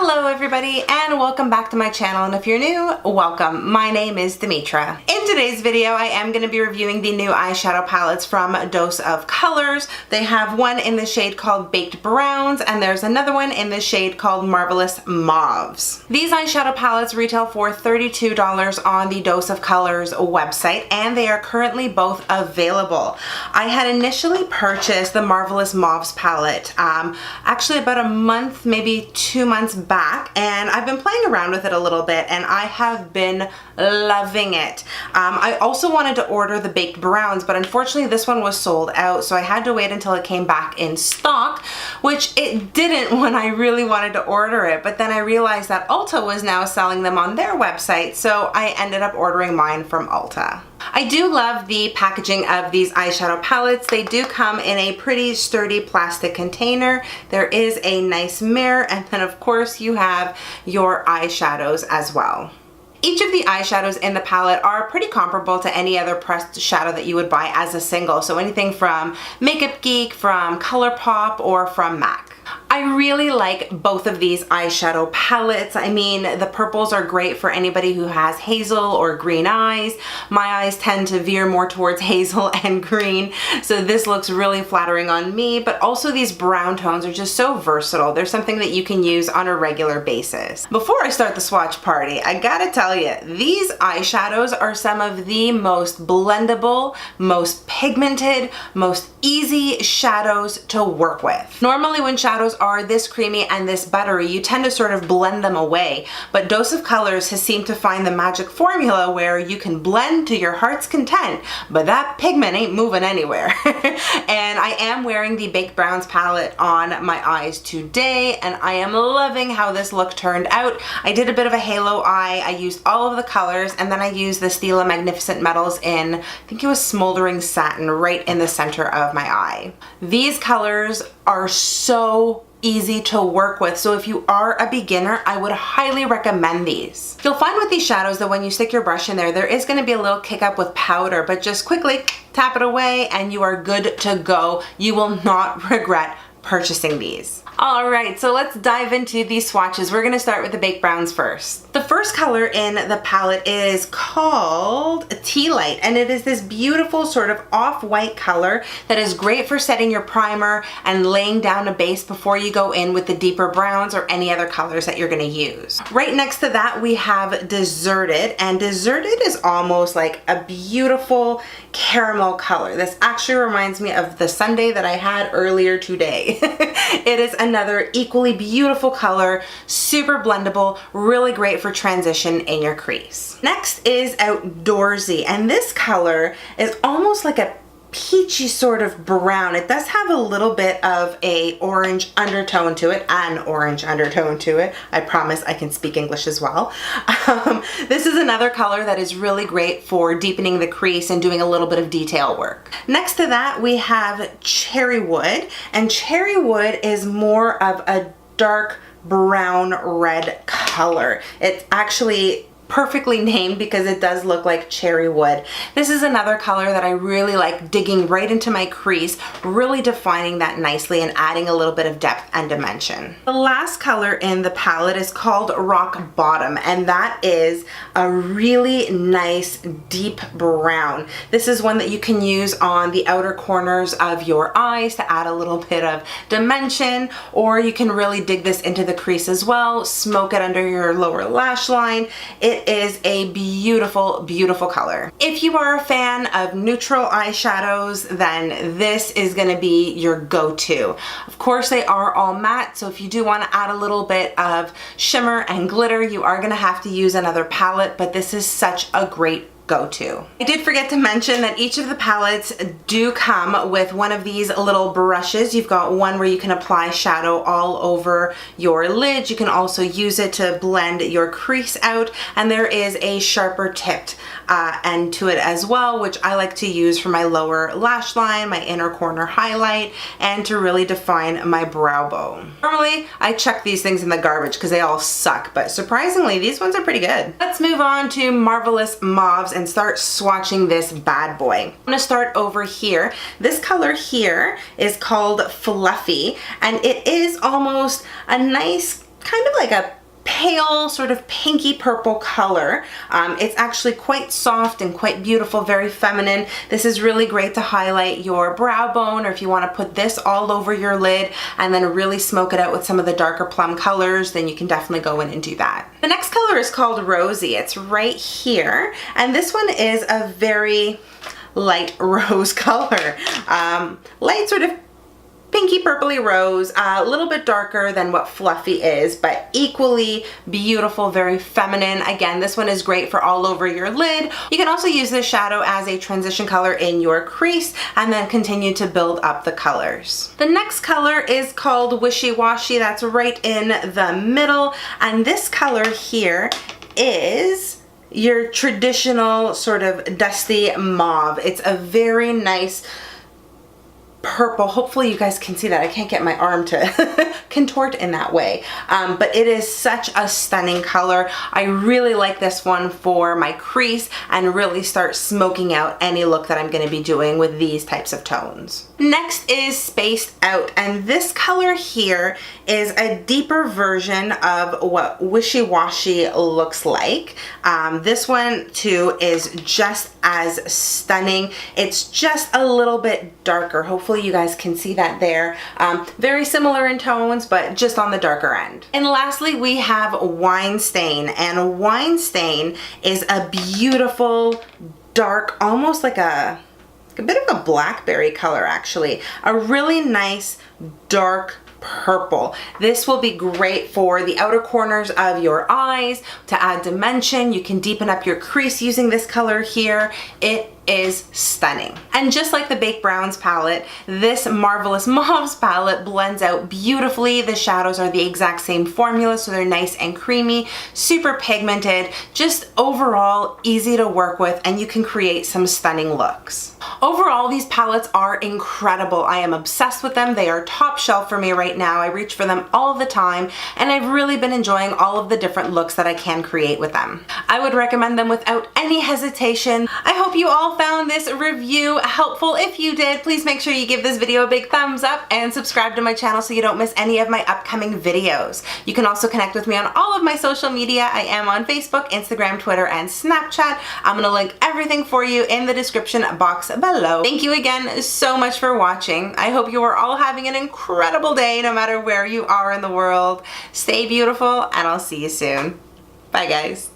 Hello everybody and welcome back to my channel, and if you're new, welcome. My name is Dimitra. In today's video I am going to be reviewing the new eyeshadow palettes from Dose of Colors. They have one in the shade called Baked Browns and there's another one in the shade called Marvelous Mauves. These eyeshadow palettes retail for $32 on the Dose of Colors website and they are currently both available. I had initially purchased the Marvelous Mauves palette actually about a month, maybe 2 months back, and I've been playing around with it a little bit and I have been loving it. I also wanted to order the Baked Browns, but unfortunately this one was sold out, so I had to wait until it came back in stock, which it didn't when I really wanted to order it, but then I realized that Ulta was now selling them on their website, so I ended up ordering mine from Ulta. I do love the packaging of these eyeshadow palettes. They do come in a pretty sturdy plastic container. There is a nice mirror, and then of course you have your eyeshadows as well. Each of the eyeshadows in the palette are pretty comparable to any other pressed shadow that you would buy as a single. So anything from Makeup Geek, from ColourPop, or from MAC. I really like both of these eyeshadow palettes. I mean, the purples are great for anybody who has hazel or green eyes. My eyes tend to veer more towards hazel and green, so this looks really flattering on me, but also these brown tones are just so versatile. They're something that you can use on a regular basis. Before I start the swatch party, I gotta tell you, these eyeshadows are some of the most blendable, most pigmented, most easy shadows to work with. Normally when shadows are this creamy and this buttery, you tend to sort of blend them away, but Dose of Colors has seemed to find the magic formula where you can blend to your heart's content, but that pigment ain't moving anywhere. And I am wearing the Baked Browns palette on my eyes today, and I am loving how this look turned out. I did a bit of a halo eye. I used all of the colors, and then I used the Stila Magnificent Metals in, I think it was Smoldering Satin, right in the center of my eye. These colors are so easy to work with, so if you are a beginner, I would highly recommend these. You'll find with these shadows that when you stick your brush in there is going to be a little kick up with powder, but just quickly tap it away and you are good to go. You will not regret purchasing these. Alright, so let's dive into these swatches. We're going to start with the Baked Browns first. The first color in the palette is called Tea Light, and it is this beautiful sort of off-white color that is great for setting your primer and laying down a base before you go in with the deeper browns or any other colors that you're going to use. Right next to that we have Deserted, and Deserted is almost like a beautiful caramel color. This actually reminds me of the sundae that I had earlier today. It is another equally beautiful color, super blendable, really great for transition in your crease. Next is Outdoorsy, and this color is almost like a peachy sort of brown. It does have a little bit of a orange undertone to it, I promise I can speak English as well. This is another color that is really great for deepening the crease and doing a little bit of detail work. Next to that we have Cherry Wood, and Cherry Wood is more of a dark brown red color. It's actually perfectly named because it does look like cherry wood. This is another color that I really like, digging right into my crease, really defining that nicely and adding a little bit of depth and dimension. The last color in the palette is called Rock Bottom, and that is a really nice deep brown. This is one that you can use on the outer corners of your eyes to add a little bit of dimension, or you can really dig this into the crease as well, smoke it under your lower lash line. It is a beautiful, beautiful color. If you are a fan of neutral eyeshadows, then this is going to be your go-to. Of course, they are all matte, so if you do want to add a little bit of shimmer and glitter, you are going to have to use another palette, but this is such a great go-to. I did forget to mention that each of the palettes do come with one of these little brushes. You've got one where you can apply shadow all over your lid. You can also use it to blend your crease out, and there is a sharper tipped end to it as well, which I like to use for my lower lash line, my inner corner highlight, and to really define my brow bone. Normally, I chuck these things in the garbage because they all suck, but surprisingly, these ones are pretty good. Let's move on to Marvelous Mauves and start swatching this bad boy. I'm gonna start over here. This color here is called Fluffy, and it is almost a nice kind of like a pale sort of pinky purple color. It's actually quite soft and quite beautiful, very feminine. This is really great to highlight your brow bone, or if you want to put this all over your lid and then really smoke it out with some of the darker plum colors, then you can definitely go in and do that. The next color is called Rosie. It's right here, and this one is a very light rose color. Light sort of pinky purpley rose, a little bit darker than what Fluffy is, but equally beautiful, very feminine. Again, this one is great for all over your lid. You can also use this shadow as a transition color in your crease and then continue to build up the colors. The next color is called Wishy-Washy. That's right in the middle, and this color here is your traditional sort of dusty mauve. It's a very nice purple. Hopefully you guys can see that. I can't get my arm to contort in that way. But it is such a stunning color. I really like this one for my crease and really start smoking out any look that I'm going to be doing with these types of tones. Next is Spaced Out, and this color here is a deeper version of what Wishy-Washy looks like. This one too is just as stunning. It's just a little bit darker. Hopefully you guys can see that there. Very similar in tones, but just on the darker end. And lastly, we have Wine Stain, and Wine Stain is a beautiful, dark, almost like a bit of a blackberry color actually. A really nice, dark purple. This will be great for the outer corners of your eyes to add dimension. You can deepen up your crease using this color here. It is stunning. And just like the Baked Browns palette, this Marvelous Mauves palette blends out beautifully. The shadows are the exact same formula, so they're nice and creamy, super pigmented, just overall easy to work with, and you can create some stunning looks. Overall, these palettes are incredible. I am obsessed with them. They are top shelf for me right now. I reach for them all the time, and I've really been enjoying all of the different looks that I can create with them. I would recommend them without any hesitation. I hope you all found this review helpful. If you did, please make sure you give this video a big thumbs up and subscribe to my channel so you don't miss any of my upcoming videos. You can also connect with me on all of my social media. I am on Facebook, Instagram, Twitter, and Snapchat. I'm gonna link everything for you in the description box below. Thank you again so much for watching. I hope you are all having an incredible day no matter where you are in the world. Stay beautiful, and I'll see you soon. Bye guys.